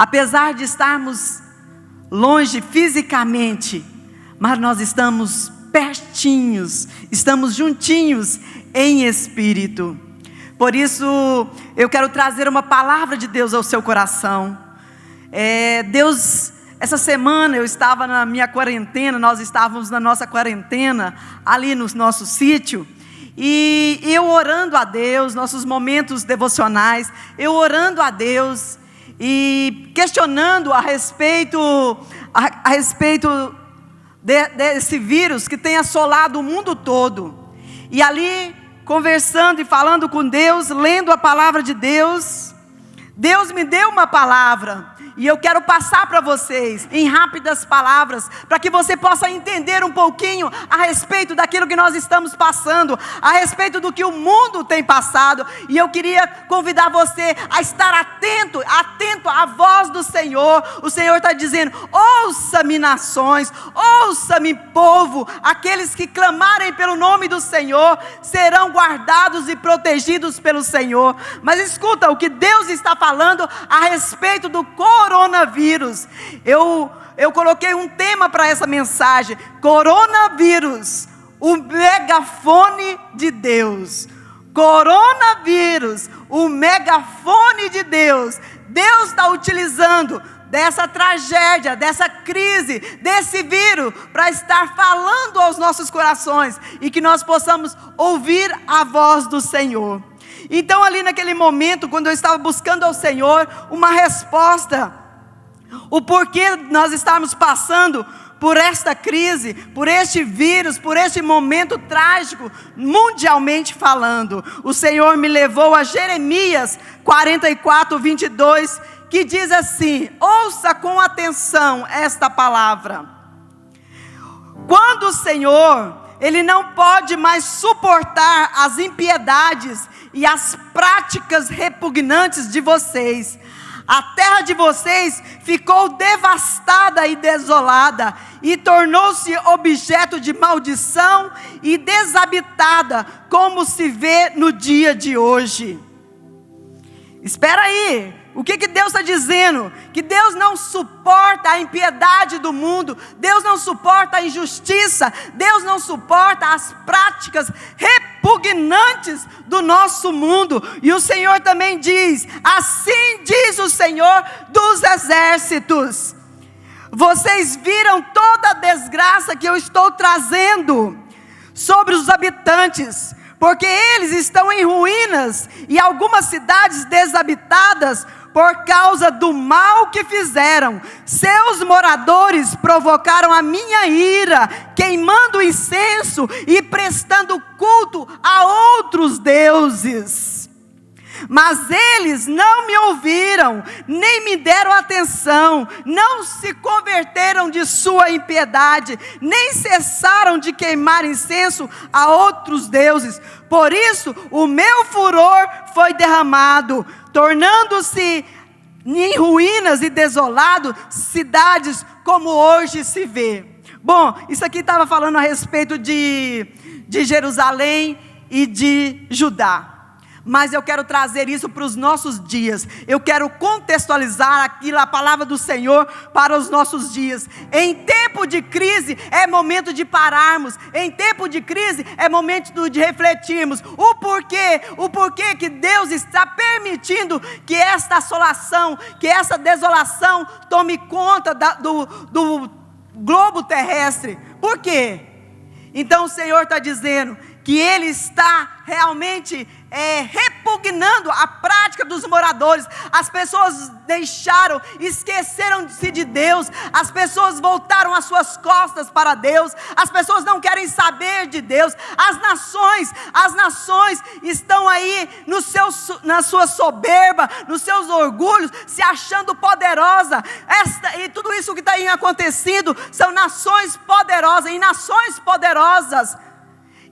Apesar de estarmos longe fisicamente, mas nós estamos pertinhos, estamos juntinhos em espírito. Por isso, eu quero trazer uma palavra de Deus ao seu coração. Deus, essa semana eu estava na minha quarentena, nós estávamos na nossa quarentena, ali no nosso sítio, e eu orando a Deus, nossos momentos devocionais, eu orando a Deus, e questionando a respeito desse vírus que tem assolado o mundo todo. E ali, conversando e falando com Deus, lendo a palavra de Deus, Deus me deu uma palavra, e eu quero passar para vocês, em rápidas palavras, para que você possa entender um pouquinho a respeito daquilo que nós estamos passando, a respeito do que o mundo tem passado. E eu queria convidar você a estar atento à voz do Senhor. O Senhor está dizendo: ouça-me nações, ouça-me povo, aqueles que clamarem pelo nome do Senhor, serão guardados e protegidos pelo Senhor. Mas escuta o que Deus está falando a respeito do coronavírus. Eu coloquei um tema para essa mensagem: coronavírus, o megafone de Deus. Coronavírus, o megafone de Deus. Deus está utilizando dessa tragédia, dessa crise, desse vírus, para estar falando aos nossos corações, e que nós possamos ouvir a voz do Senhor. Então, ali naquele momento, quando eu estava buscando ao Senhor uma resposta, o porquê nós estamos passando por esta crise, por este vírus, por este momento trágico, mundialmente falando, o Senhor me levou a Jeremias 44:22, que diz assim: ouça com atenção esta palavra. Quando o Senhor, Ele não pode mais suportar as impiedades e as práticas repugnantes de vocês, a terra de vocês ficou devastada e desolada, e tornou-se objeto de maldição e desabitada, como se vê no dia de hoje. Espera aí, o que Deus está dizendo? Que Deus não suporta a impiedade do mundo, Deus não suporta a injustiça, Deus não suporta as práticas repugnantes do nosso mundo. E o Senhor também diz: assim diz o Senhor dos exércitos: vocês viram toda a desgraça que eu estou trazendo sobre os habitantes, porque eles estão em ruínas e algumas cidades desabitadas por causa do mal que fizeram. Seus moradores provocaram a minha ira, queimando incenso e prestando culto a outros deuses. Mas eles não me ouviram, nem me deram atenção, não se converteram de sua impiedade, nem cessaram de queimar incenso a outros deuses. Por isso o meu furor foi derramado, tornando-se em ruínas e desolado cidades como hoje se vê. Bom, isso aqui estava falando a respeito de Jerusalém e de Judá. Mas eu quero trazer isso para os nossos dias. Eu quero contextualizar aqui a palavra do Senhor para os nossos dias. Em tempo de crise é momento de pararmos. Em tempo de crise é momento de refletirmos o porquê que Deus está permitindo que esta assolação, que essa desolação tome conta do globo terrestre. Por quê? Então o Senhor está dizendo que Ele está realmente repugnando a prática dos moradores. As pessoas deixaram, esqueceram-se de Deus, as pessoas voltaram as suas costas para Deus, as pessoas não querem saber de Deus. As nações estão aí na sua soberba, nos seus orgulhos, se achando poderosa. E tudo isso que está aí acontecendo são nações poderosas, e nações poderosas.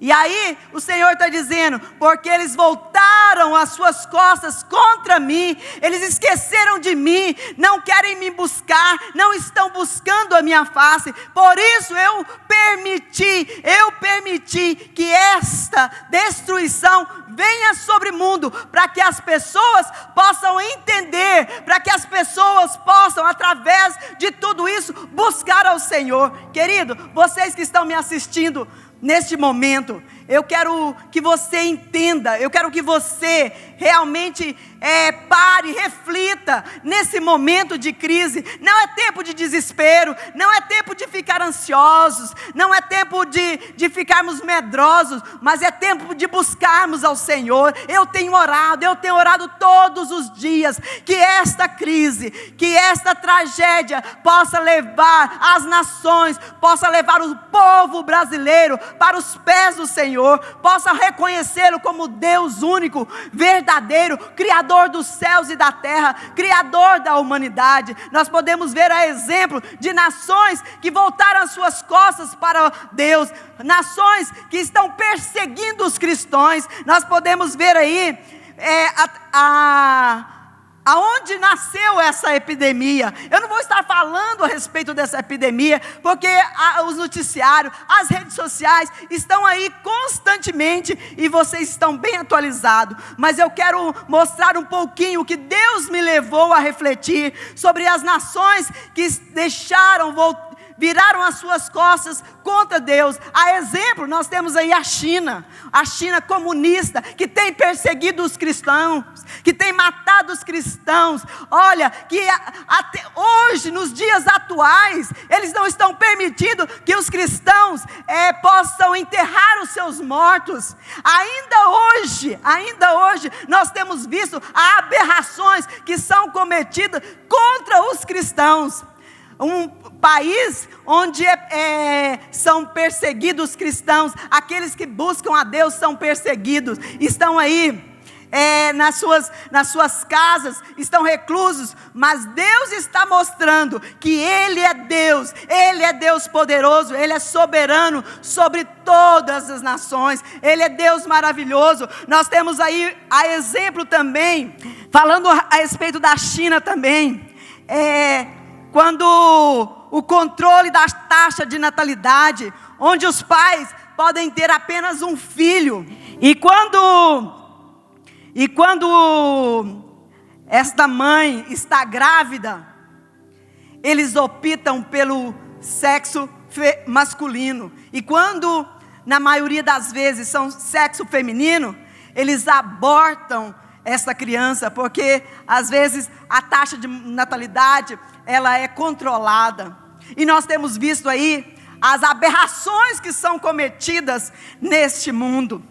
E aí o Senhor está dizendo: porque eles voltaram as suas costas contra mim, eles esqueceram de mim, não querem me buscar, não estão buscando a minha face. Por isso eu permiti que esta destruição venha sobre o mundo, para que as pessoas possam entender, para que as pessoas possam através de tudo isso, buscar ao Senhor. Querido, vocês que estão me assistindo neste momento, eu quero que você entenda, eu quero que você realmente pare, reflita nesse momento de crise. Não é tempo de desespero, não é tempo de ficar ansiosos, não é tempo de ficarmos medrosos, mas é tempo de buscarmos ao Senhor. Eu tenho orado todos os dias, que esta crise, que esta tragédia possa levar as nações, possa levar o povo brasileiro para os pés do Senhor, possa reconhecê-lo como Deus único, verdadeiro, Criador dos céus e da terra, Criador da humanidade. Nós podemos ver a exemplo de nações que voltaram as suas costas para Deus, nações que estão perseguindo os cristãos. Nós podemos ver aí aonde nasceu essa epidemia. Eu não vou estar falando a respeito dessa epidemia, porque os noticiários, as redes sociais estão aí constantemente e vocês estão bem atualizados. Mas eu quero mostrar um pouquinho o que Deus me levou a refletir sobre as nações que viraram as suas costas contra Deus. A exemplo, nós temos aí a China comunista, que tem perseguido os cristãos, que tem matado os cristãos. Olha, que até hoje, nos dias atuais, eles não estão permitindo que os cristãos possam enterrar os seus mortos. Ainda hoje, nós temos visto aberrações que são cometidas contra os cristãos. Um país onde são perseguidos os cristãos, aqueles que buscam a Deus são perseguidos, estão aí nas suas casas, estão reclusos, mas Deus está mostrando que Ele é Deus poderoso, Ele é soberano sobre todas as nações, Ele é Deus maravilhoso. Nós temos aí a exemplo também, falando a respeito da China também, quando o controle da taxa de natalidade, onde os pais podem ter apenas um filho, e quando esta mãe está grávida, eles optam pelo sexo masculino, e quando na maioria das vezes são sexo feminino, eles abortam essa criança, porque às vezes a taxa de natalidade ela é controlada. E nós temos visto aí as aberrações que são cometidas neste mundo.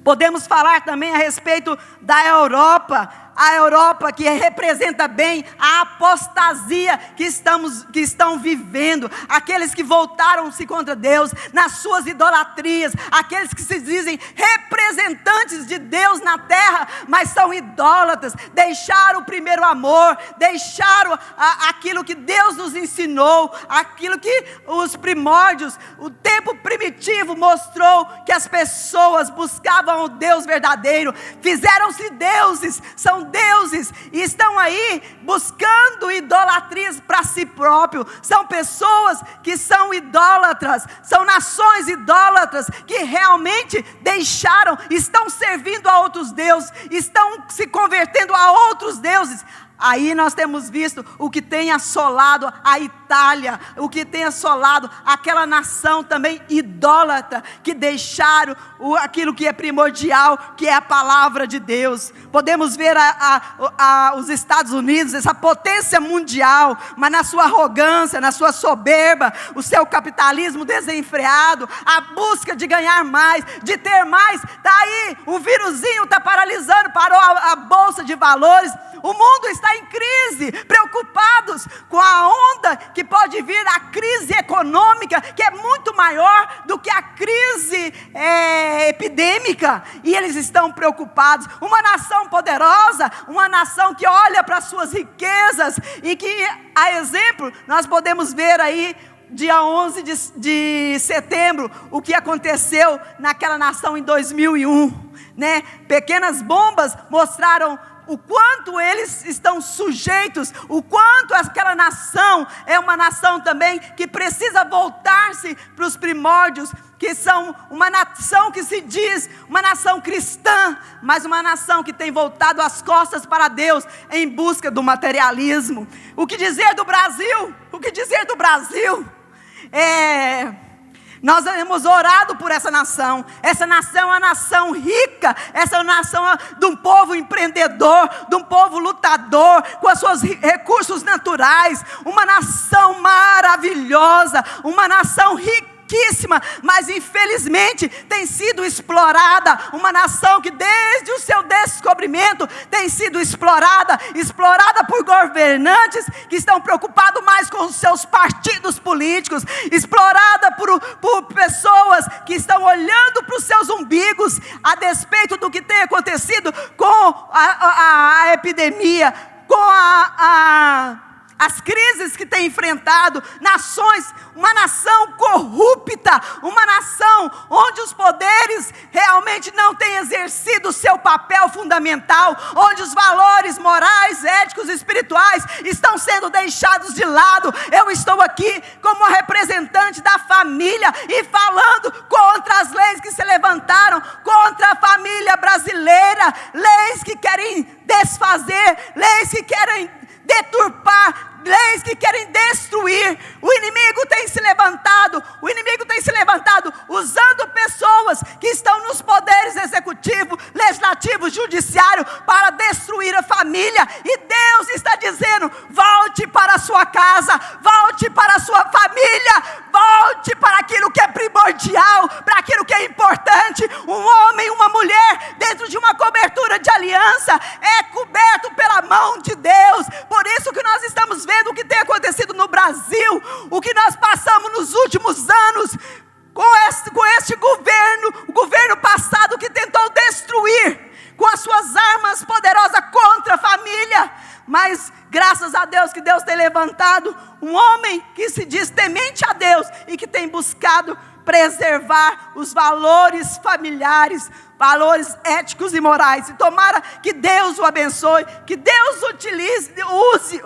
Podemos falar também a respeito da Europa, a Europa que representa bem a apostasia que estão vivendo, aqueles que voltaram-se contra Deus nas suas idolatrias, aqueles que se dizem representantes de Deus na terra, mas são idólatras, deixaram o primeiro amor, deixaram aquilo que Deus nos ensinou, aquilo que os primórdios, o tempo primitivo mostrou que as pessoas buscavam o Deus verdadeiro, fizeram-se deuses, são deuses, e estão aí buscando idolatrias para si próprio. São pessoas que são idólatras, são nações idólatras que realmente deixaram, estão servindo a outros deuses, estão se convertendo a outros deuses. Aí nós temos visto o que tem assolado a Itália, o que tem assolado aquela nação também idólatra, que deixaram aquilo que é primordial, que é a palavra de Deus. Podemos ver os Estados Unidos, essa potência mundial, mas na sua arrogância, na sua soberba, o seu capitalismo desenfreado, a busca de ganhar mais, de ter mais, está aí, o vírusinho está paralisando, parou a bolsa de valores. O mundo está em crise, preocupados com a onda que pode vir, a crise econômica, que é muito maior do que a crise epidêmica, e eles estão preocupados. Uma nação poderosa, uma nação que olha para as suas riquezas, e que, a exemplo, nós podemos ver aí, dia 11 de setembro, o que aconteceu naquela nação em 2001, né? Pequenas bombas mostraram o quanto eles estão sujeitos, o quanto aquela nação é uma nação também que precisa voltar-se para os primórdios, que são uma nação que se diz uma nação cristã, mas uma nação que tem voltado as costas para Deus em busca do materialismo. O que dizer do Brasil? O que dizer do Brasil? Nós temos orado por essa nação. Essa nação é uma nação rica. Essa é uma nação de um povo empreendedor, de um povo lutador, com os seus recursos naturais. Uma nação maravilhosa, uma nação riquíssima, mas infelizmente tem sido explorada. Uma nação que desde o seu descobrimento tem sido explorada por governantes que estão preocupados mais com os seus partidos políticos, explorada por pessoas que estão olhando para os seus umbigos, a despeito do que tem acontecido com a epidemia, com as crises que tem enfrentado, uma nação corrupta, uma nação onde os poderes realmente não têm exercido o seu papel fundamental, onde os valores morais, éticos e espirituais estão sendo deixados de lado. Eu estou aqui como representante da família e falando contra as leis que se levantaram contra a família brasileira, leis que querem desfazer, leis que querem deturpar, leis que querem destruir. O inimigo tem se levantado usando pessoas que estão nos poderes executivo, legislativo, judiciário, para destruir a família. E Deus está dizendo: volte para a sua casa, volte para a sua família, volte para aquilo que é primordial, para aquilo que é importante. Um homem, uma mulher, dentro de uma cobertura de aliança, é coberto pela mão de Deus. Por isso que nós estamos vendo o que tem acontecido no Brasil, o que nós passamos nos últimos anos, com este governo, o governo passado que tentou destruir com as suas armas poderosas contra a família. Mas graças a Deus que Deus tem levantado um homem que se diz temente a Deus e que tem buscado preservar os valores familiares, valores éticos e morais. E tomara que Deus o abençoe, que Deus use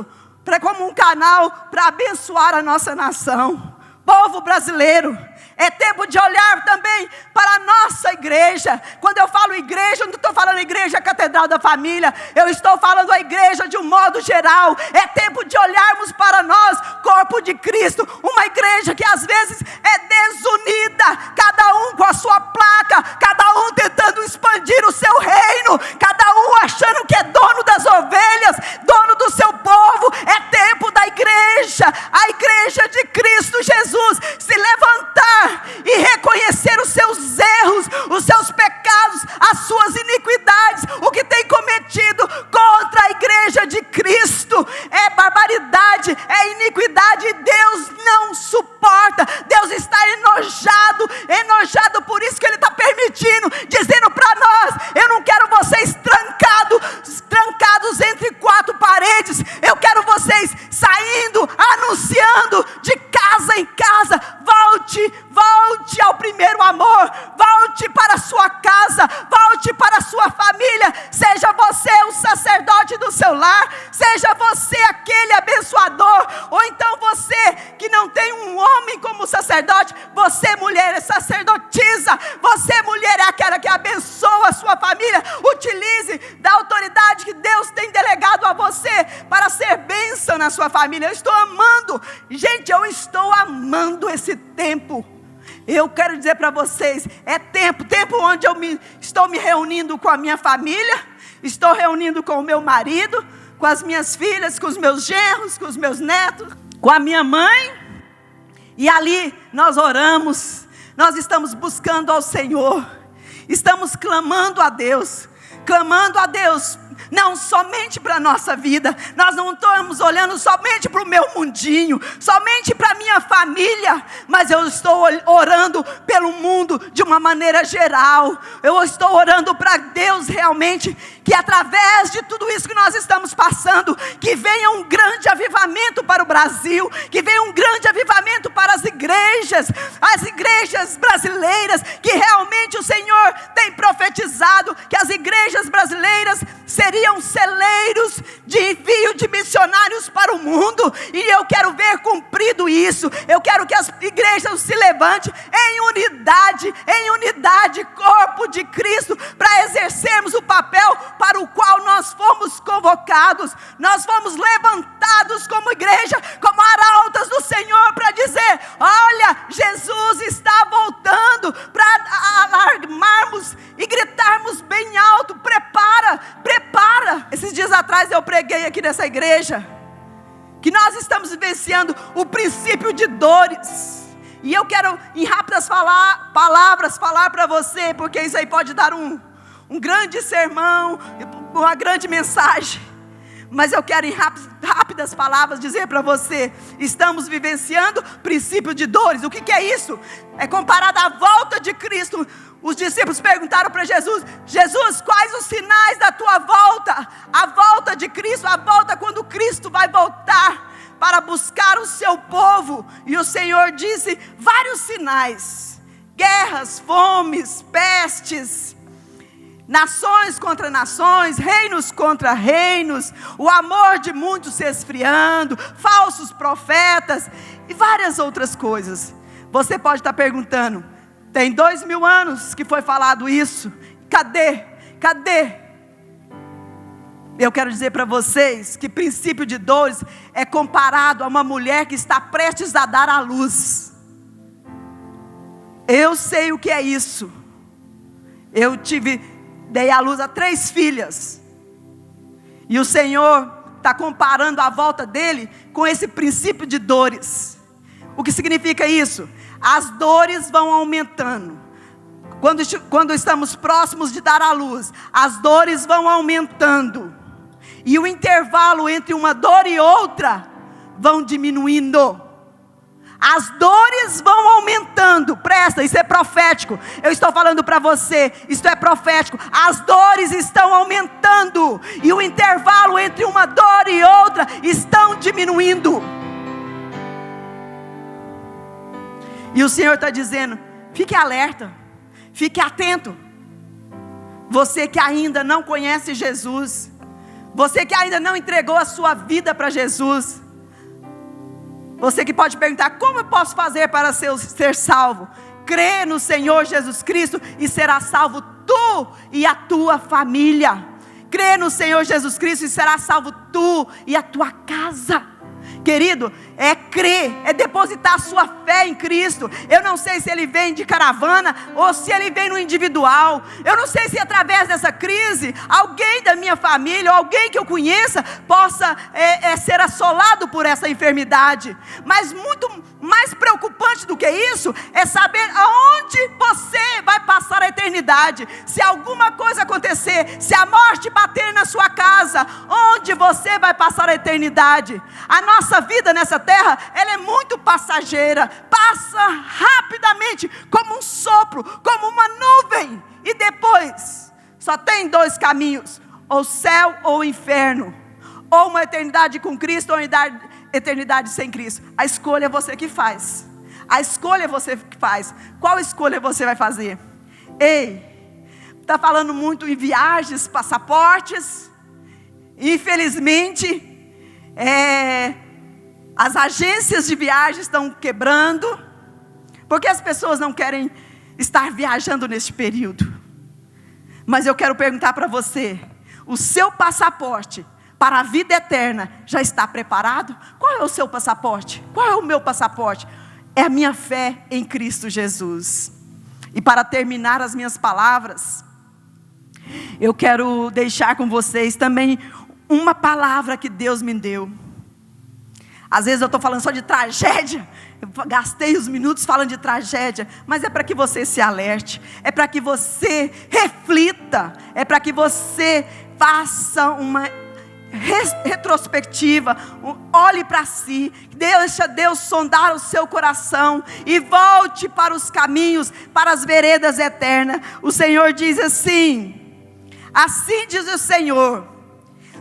como um canal para abençoar a nossa nação. Povo brasileiro, é tempo de olhar também para a nossa igreja. Quando eu falo igreja, eu não estou falando igreja catedral da família, eu estou falando a igreja de um modo geral. É tempo de olharmos para nós, corpo de Cristo, uma igreja que às vezes é desunida, cada um com a sua placa, cada um tentando expandir o seu reino, cada um achando que é dono das ovelhas, dono do seu povo. É tempo da igreja, a igreja de Cristo Jesus, se levantar e reconhecer os seus erros, os seus pecados, as suas iniquidades, o que tem cometido contra a igreja de Cristo. É barbaridade, é iniquidade, e Deus não suporta. Deus está enojado, por isso que Ele está permitindo, dizendo para nós: eu não quero vocês trancados entre quatro paredes, eu quero vocês saindo, anunciando de casa em casa. Volte ao primeiro amor, volte para a sua casa, volte para a sua família. Seja você o sacerdote do seu lar, seja você aquele abençoador, ou então você que não tem um homem como sacerdote, você mulher é sacerdotisa, você mulher é aquela que abençoa a sua família. Utilize da autoridade que Deus tem delegado a você para ser bênção na sua família. Eu estou amando, gente, eu estou amando esse tempo. Eu quero dizer para vocês, é tempo onde estou me reunindo com a minha família, estou reunindo com o meu marido, com as minhas filhas, com os meus genros, com os meus netos, com a minha mãe, e ali nós oramos, nós estamos buscando ao Senhor, estamos clamando a Deus, não somente para a nossa vida. Nós não estamos olhando somente para o meu mundinho, somente para a minha família, mas eu estou orando pelo mundo de uma maneira geral. Eu estou orando para Deus realmente que através de tudo isso que nós estamos passando, que venha um grande avivamento para o Brasil, que venha um grande avivamento para as igrejas brasileiras, que realmente o Senhor tem profetizado que as igrejas brasileiras seriam celeiros de envio de missionários para o mundo, e eu quero ver cumprido isso. Eu quero que as igrejas se levantem em unidade, corpo de Cristo, para exercermos o papel para o qual nós fomos convocados. Nós fomos levantados como igreja, como arautas do Senhor, para dizer: olha, Jesus está voltando, para alarmarmos e gritarmos bem alto: prepara. Esses dias atrás eu preguei aqui nessa igreja que nós estamos vivenciando o princípio de dores, e eu quero em rápidas palavras falar para você, porque isso aí pode dar um grande sermão, uma grande mensagem, mas eu quero em rápidas palavras dizer para você: estamos vivenciando princípio de dores. O que é isso? É comparado à volta de Cristo. Os discípulos perguntaram para Jesus: Jesus, quais os sinais da tua volta? A volta de Cristo, a volta quando Cristo vai voltar para buscar o seu povo. E o Senhor disse vários sinais: guerras, fomes, pestes, nações contra nações, reinos contra reinos, o amor de muitos se esfriando, falsos profetas e várias outras coisas. Você pode estar perguntando: tem 2000 anos que foi falado isso, cadê? Eu quero dizer para vocês que princípio de dores é comparado a uma mulher que está prestes a dar à luz. Eu sei o que é isso. Eu dei à luz a 3 filhas, e o Senhor está comparando a volta dele com esse princípio de dores. O que significa isso? As dores vão aumentando. Quando estamos próximos de dar à luz, as dores vão aumentando, e o intervalo entre uma dor e outra vão diminuindo. As dores vão aumentando. Presta, isso é profético. Eu estou falando para você, isto é profético. As dores estão aumentando, e o intervalo entre uma dor e outra estão diminuindo. E o Senhor está dizendo: fique alerta, fique atento. Você que ainda não conhece Jesus, você que ainda não entregou a sua vida para Jesus, você que pode perguntar: como eu posso fazer para ser salvo? Crê no Senhor Jesus Cristo e será salvo tu e a tua família. Crê no Senhor Jesus Cristo e será salvo tu e a tua casa. Querido, é crer, é depositar a sua fé em Cristo. Eu não sei se Ele vem de caravana ou se Ele vem no individual. Eu não sei se através dessa crise alguém da minha família ou alguém que eu conheça possa ser assolado por essa enfermidade. Mas muito mais preocupante do que isso é saber aonde você vai passar a eternidade. Se alguma coisa acontecer, se a morte bater na sua casa, onde você vai passar a eternidade? A nossa vida nessa terra, ela é muito passageira, passa rapidamente, como um sopro, como uma nuvem, e depois só tem 2 caminhos: ou céu ou inferno, ou uma eternidade com Cristo ou eternidade sem Cristo. A escolha é você que faz. A escolha é você que faz. Qual escolha você vai fazer? Está falando muito em viagens, passaportes. Infelizmente as agências de viagem estão quebrando, porque as pessoas não querem estar viajando neste período. Mas eu quero perguntar para você: o seu passaporte para a vida eterna já está preparado? Qual é o seu passaporte? Qual é o meu passaporte? É a minha fé em Cristo Jesus. E para terminar as minhas palavras, eu quero deixar com vocês também uma palavra que Deus me deu. Às vezes eu estou falando só de tragédia, eu gastei os minutos falando de tragédia, mas é para que você se alerte, é para que você reflita, é para que você faça uma retrospectiva, olhe para si, deixa Deus sondar o seu coração e volte para os caminhos, para as veredas eternas. O Senhor diz assim: Assim diz o Senhor: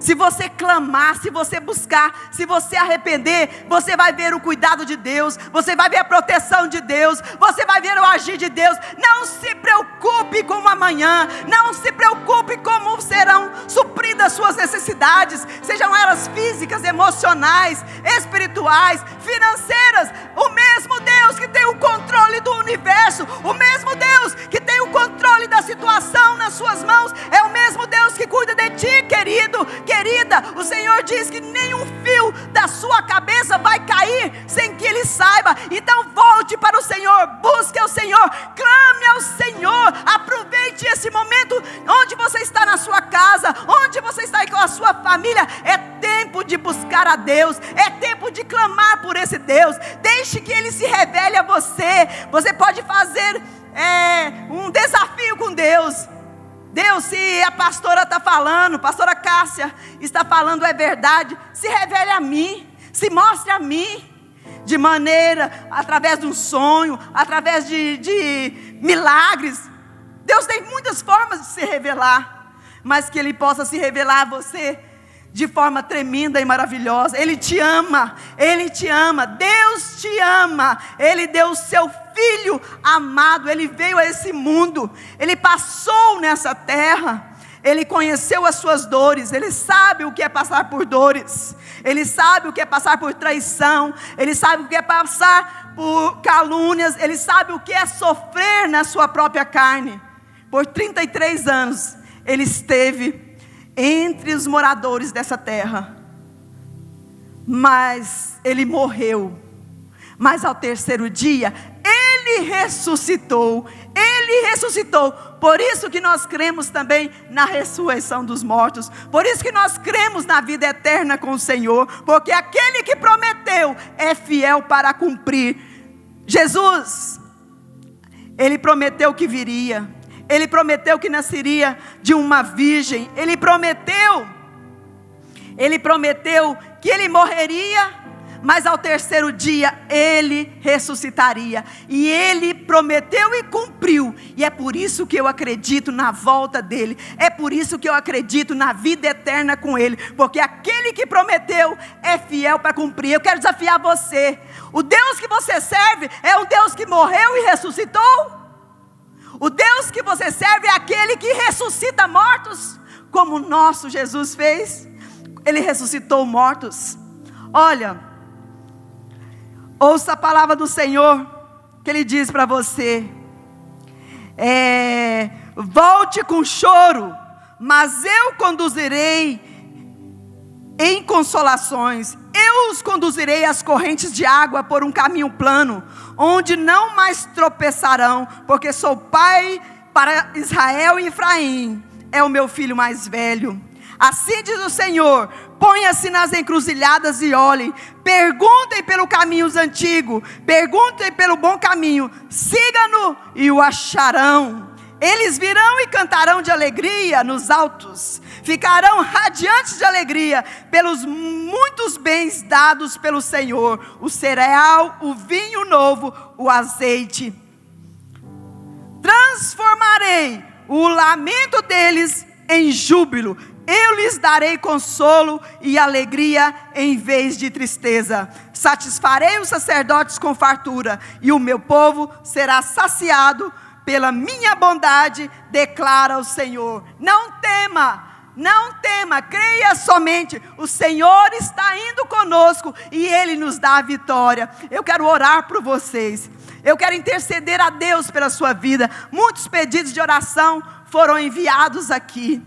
se você clamar, se você buscar, se você arrepender, você vai ver o cuidado de Deus, você vai ver a proteção de Deus, você vai ver o agir de Deus. Não se preocupe com o amanhã, não se preocupe como serão supridas suas necessidades, sejam elas físicas, emocionais, espirituais, financeiras. O mesmo Deus que tem o controle do universo, o mesmo Deus que tem o controle da situação nas suas mãos, é o mesmo Deus que cuida de ti, querido, querida. O Senhor diz que nenhum fio da sua cabeça vai cair sem que Ele saiba. Então volte para o Senhor, busque o Senhor, clame ao Senhor, aproveite esse momento onde você está na sua casa, onde você está com a sua família. É tempo de buscar a Deus, é tempo de clamar por esse Deus. Deixe que Ele se revele a você. Você pode fazer um desafio com Deus. Deus, se a pastora está falando, pastora Cássia está falando é verdade, se revele a mim, se mostre a mim, de maneira, através de um sonho, através de milagres. Deus tem muitas formas de se revelar, mas que Ele possa se revelar a você de forma tremenda e maravilhosa. Ele te ama, Ele te ama, Deus te ama. Ele deu o seu Filho amado, Ele veio a esse mundo, Ele passou nessa terra, Ele conheceu as suas dores, Ele sabe o que é passar por dores, Ele sabe o que é passar por traição, Ele sabe o que é passar por calúnias, Ele sabe o que é sofrer na sua própria carne. Por 33 anos, Ele esteve entre os moradores dessa terra, mas Ele morreu, mas ao terceiro dia, Ele ressuscitou, Ele ressuscitou. Por isso que nós cremos também na ressurreição dos mortos, por isso que nós cremos na vida eterna com o Senhor, porque aquele que prometeu é fiel para cumprir. Jesus, Ele prometeu que viria, Ele prometeu que nasceria de uma virgem, Ele prometeu que Ele morreria, mas ao terceiro dia Ele ressuscitaria, e Ele prometeu e cumpriu. E é por isso que eu acredito na volta dEle, é por isso que eu acredito na vida eterna com Ele, porque aquele que prometeu é fiel para cumprir. Eu quero desafiar você: o Deus que você serve é um Deus que morreu e ressuscitou? O Deus que você serve é aquele que ressuscita mortos, como o nosso Jesus fez. Ele ressuscitou mortos. Olha, ouça a palavra do Senhor, que Ele diz para você: volte com choro, mas eu conduzirei em consolações. Eu os conduzirei às correntes de água por um caminho plano, onde não mais tropeçarão, porque sou pai para Israel e Efraim é o meu filho mais velho. Assim diz o Senhor: ponha-se nas encruzilhadas e olhem, perguntem pelo caminho antigo, perguntem pelo bom caminho, sigam-no e o acharão. Eles virão e cantarão de alegria nos altos, ficarão radiantes de alegria pelos muitos bens dados pelo Senhor, o cereal, o vinho novo, o azeite. Transformarei o lamento deles em júbilo, eu lhes darei consolo e alegria em vez de tristeza. Satisfarei os sacerdotes com fartura, e o meu povo será saciado pela minha bondade, declara o Senhor. Não tema, não tema, creia somente. O Senhor está indo conosco e Ele nos dá a vitória. Eu quero orar por vocês, eu quero interceder a Deus pela sua vida. Muitos pedidos de oração foram enviados aqui,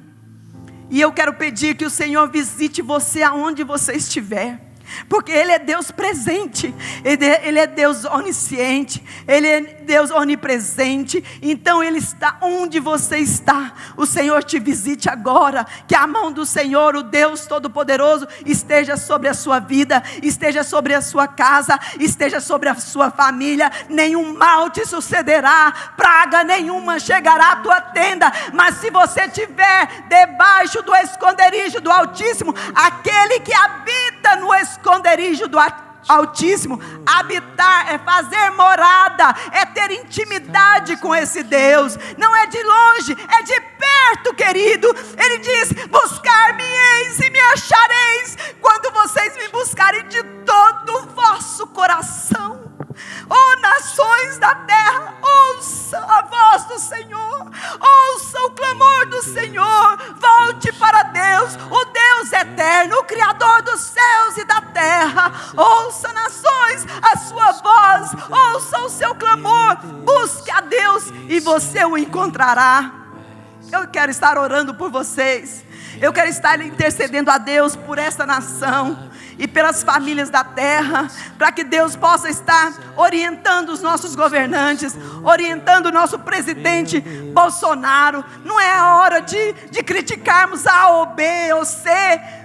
e eu quero pedir que o Senhor visite você aonde você estiver, porque Ele é Deus presente, Ele é Deus onisciente, Ele é Deus onipresente. Então Ele está onde você está. O Senhor te visite agora, que a mão do Senhor, o Deus Todo-Poderoso, esteja sobre a sua vida, esteja sobre a sua casa, esteja sobre a sua família. Nenhum mal te sucederá, praga nenhuma chegará à tua tenda, mas se você estiver debaixo do esconderijo do Altíssimo, aquele que habita no esconderijo do Altíssimo. Habitar é fazer morada, é ter intimidade com esse Deus. Não é de longe, é de perto, querido. Ele diz: buscar-me-eis e me achareis, quando vocês me buscarem de todo o vosso coração. Oh, nações da terra, ouça a voz do Senhor, ouça o clamor do Senhor. Volte para Deus, o Deus eterno, o Criador dos céus e da terra. Ouça, nações, a sua voz, ouça o seu clamor. Busque a Deus e você o encontrará. Eu quero estar orando por vocês. Eu quero estar intercedendo a Deus por esta nação e pelas famílias da terra, para que Deus possa estar orientando os nossos governantes, orientando o nosso presidente Bolsonaro. Não é a hora de criticarmos A ou B ou C,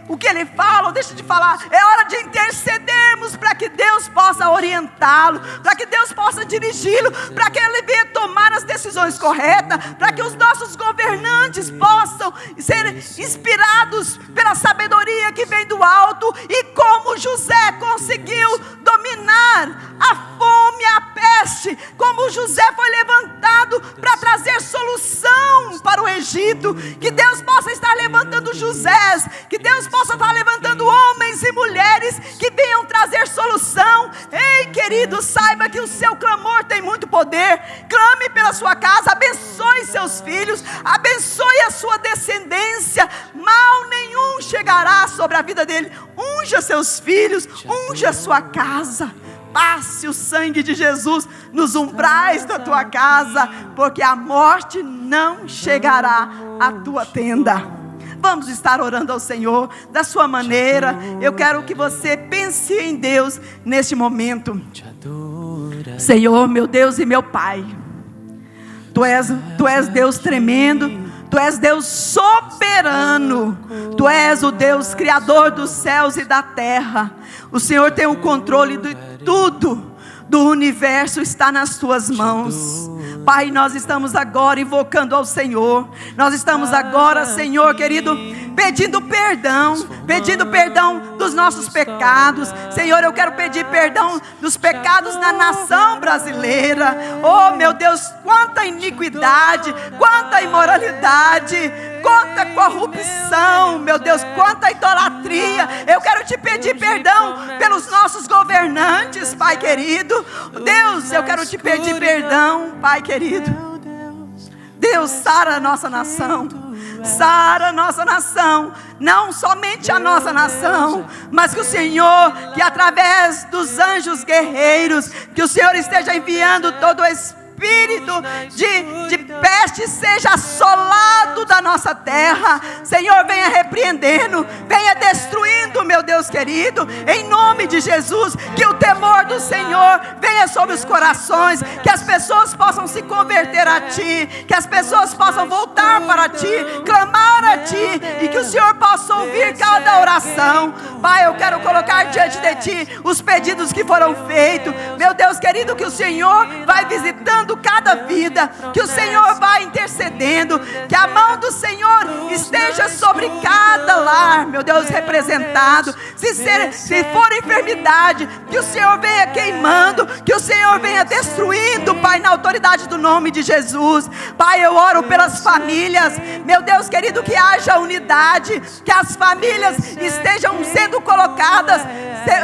o que ele fala ou deixa de falar. É hora de intercedermos para que Deus possa orientá-lo, para que Deus possa dirigi-lo, para que ele venha tomar as decisões corretas, para que os nossos governantes possam ser inspirados pela sabedoria que vem do alto. E como José conseguiu dominar a fome, a peste, como José foi levantado para trazer solução para o Egito, que Deus possa estar levantando Josés, que Deus possa estar levantando homens e mulheres que venham trazer solução. Ei, querido, saiba que o seu clamor tem muito poder. Clame pela sua casa, abençoe seus filhos, abençoe a sua descendência. Mal nenhum chegará sobre a vida dele. Unja seus filhos, unja a sua casa. Passe o sangue de Jesus nos umbrais da tua casa, porque a morte não chegará à tua tenda. Vamos estar orando ao Senhor da sua maneira. Eu quero que você pense em Deus neste momento. Senhor, meu Deus e meu Pai, Tu és Deus tremendo, Tu és Deus soberano, Tu és o Deus criador dos céus e da terra. O Senhor tem o controle de tudo, do universo está nas Tuas mãos. Pai, nós estamos agora invocando ao Senhor. Nós estamos agora, Senhor querido, pedindo perdão dos nossos pecados. Senhor, eu quero pedir perdão dos pecados na nação brasileira. Oh, meu Deus, quanta iniquidade, quanta imoralidade, quanta corrupção, meu Deus, quanta idolatria. Eu quero te pedir perdão pelos nossos governantes, Pai querido. Deus, eu quero te pedir perdão, Pai querido. Deus, sara a nossa nação. Sara a nossa nação, não somente a nossa nação, mas que o Senhor, que através dos anjos guerreiros, que o Senhor esteja enviando todo o espírito de peste seja assolado da nossa terra. Senhor, venha repreendendo, venha destruindo, meu Deus querido, em nome de Jesus. Que o temor do Senhor venha sobre os corações, que as pessoas possam se converter a Ti, que as pessoas possam voltar para Ti, clamar a Ti, e que o Senhor possa ouvir cada oração. Pai, eu quero colocar diante de Ti os pedidos que foram feitos, meu Deus querido, que o Senhor vai visitando cada vida, que o Senhor vai intercedendo, que a mão do Senhor esteja sobre cada lar, meu Deus, representado. Se for enfermidade, que o Senhor venha queimando, que o Senhor venha destruindo, Pai, na autoridade do nome de Jesus. Pai, eu oro pelas famílias, meu Deus querido, que haja unidade, que as famílias estejam sendo colocadas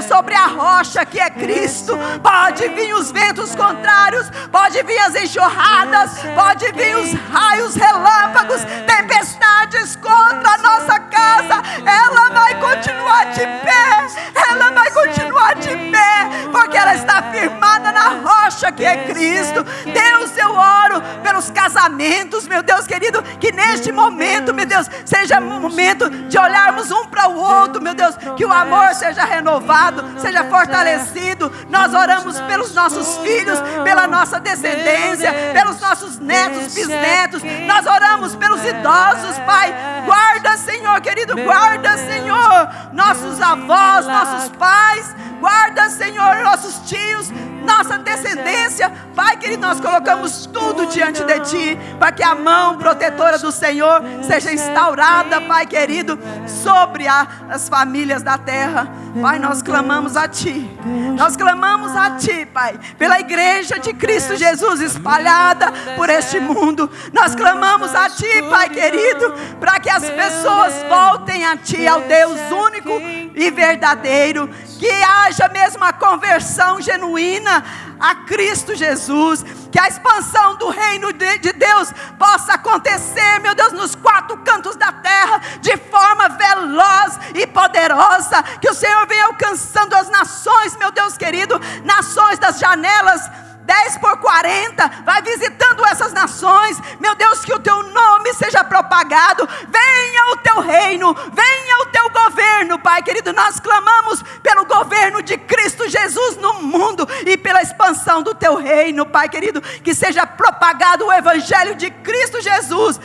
sobre a rocha que é Cristo. Pode vir os ventos contrários, pode vir as enxurradas, pode vir os raios, relâmpagos, tempestades contra a nossa casa, ela vai continuar de pé, ela vai continuar de pé, porque ela está firmada na rocha que é Cristo. Deus, eu oro pelos casamentos, meu Deus querido, que neste momento, meu Deus, seja um momento de olharmos um para o outro, meu Deus, que o amor seja renovado, seja fortalecido. Nós oramos pelos nossos filhos, pela nossa descendência, pelos nossos netos, bisnetos. Nós oramos pelos idosos, Pai. Guarda, Senhor querido, guarda, Senhor, nossos avós, nossos pais. Guarda, Senhor, nossos tios, nossa descendência, Pai querido. querido, nós colocamos tudo diante de Ti, para que a mão protetora do Senhor seja instaurada, Pai querido, sobre as famílias da terra. Pai, nós clamamos a Ti. Nós clamamos a Ti, Pai, pela igreja de Cristo Jesus espalhada por este mundo. Nós clamamos a Ti, Pai querido, para que as pessoas voltem a Ti, ao Deus único e verdadeiro. Que haja mesmo a conversão genuína a Cristo Jesus. Que a expansão do reino de Deus possa acontecer, meu Deus, nos 4 cantos da terra, de forma veloz e poderosa. Que o Senhor venha alcançando as nações, meu Deus querido, nações das janelas 10x40, vai visitando essas nações, meu Deus, que o Teu nome seja propagado. Venha o Teu reino, venha o Teu governo, Pai querido. Nós clamamos pelo governo de Cristo Jesus no mundo e pela expansão do Teu reino, Pai querido. Que seja propagado o evangelho de Cristo Jesus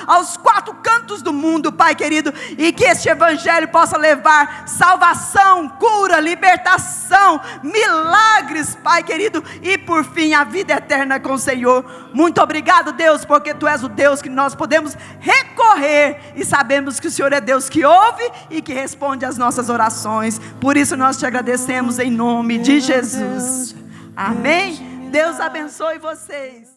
aos 4 cantos do mundo, Pai querido, e que este evangelho possa levar salvação, cura, libertação, milagres, Pai querido, e por fim a vida eterna com o Senhor. Muito obrigado, Deus, porque Tu és o Deus que nós podemos recorrer e sabemos que o Senhor é Deus que ouve e que responde às nossas orações. Por isso nós Te agradecemos em nome de Jesus. Amém. Deus abençoe vocês.